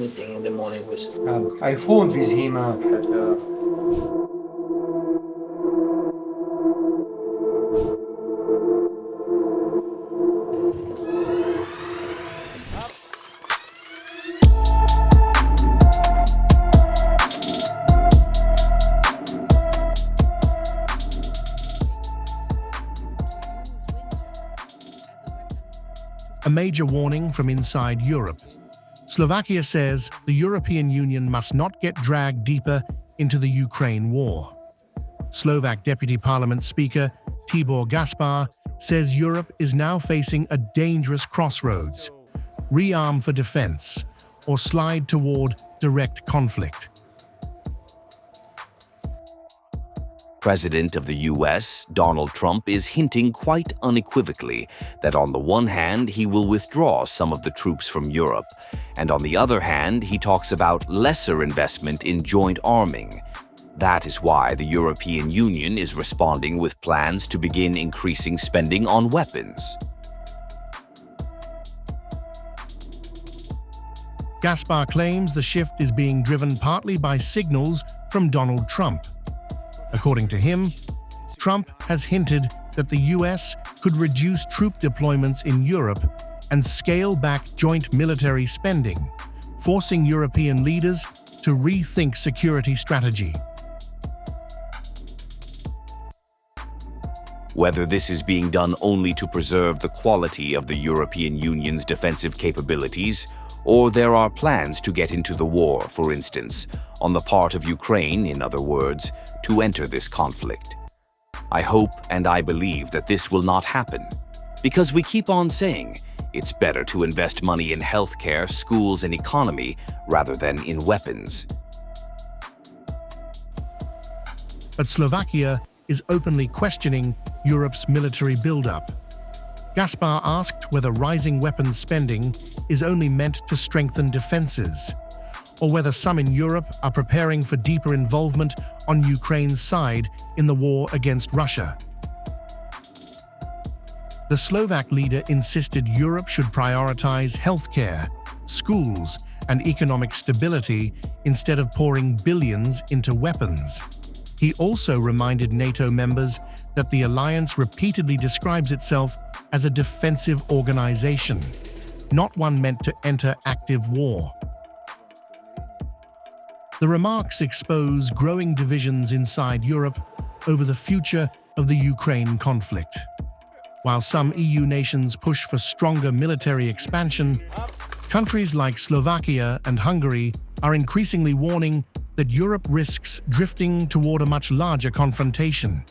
meeting in the morning with. I phoned with him. A major warning from inside Europe. Slovakia says the European Union must not get dragged deeper into the Ukraine war. Slovak Deputy Parliament Speaker Tibor Gaspar says Europe is now facing a dangerous crossroads: rearm for defense or slide toward direct conflict. President of the US, Donald Trump, is hinting quite unequivocally that on the one hand he will withdraw some of the troops from Europe, and on the other hand he talks about lesser investment in joint arming. That is why the European Union is responding with plans to begin increasing spending on weapons. Gaspar claims the shift is being driven partly by signals from Donald Trump. According to him, Trump has hinted that the US could reduce troop deployments in Europe and scale back joint military spending, forcing European leaders to rethink security strategy. Whether this is being done only to preserve the quality of the European Union's defensive capabilities, or there are plans to get into the war, for instance, on the part of Ukraine, in other words, to enter this conflict. I hope and I believe that this will not happen, because we keep on saying it's better to invest money in healthcare, schools, and economy rather than in weapons. But Slovakia is openly questioning Europe's military buildup. Gaspar asked whether rising weapons spending is only meant to strengthen defenses, or whether some in Europe are preparing for deeper involvement on Ukraine's side in the war against Russia. The Slovak leader insisted Europe should prioritize healthcare, schools, and economic stability instead of pouring billions into weapons. He also reminded NATO members that the alliance repeatedly describes itself as a defensive organization, not one meant to enter active war. The remarks expose growing divisions inside Europe over the future of the Ukraine conflict. While some EU nations push for stronger military expansion, countries like Slovakia and Hungary are increasingly warning that Europe risks drifting toward a much larger confrontation.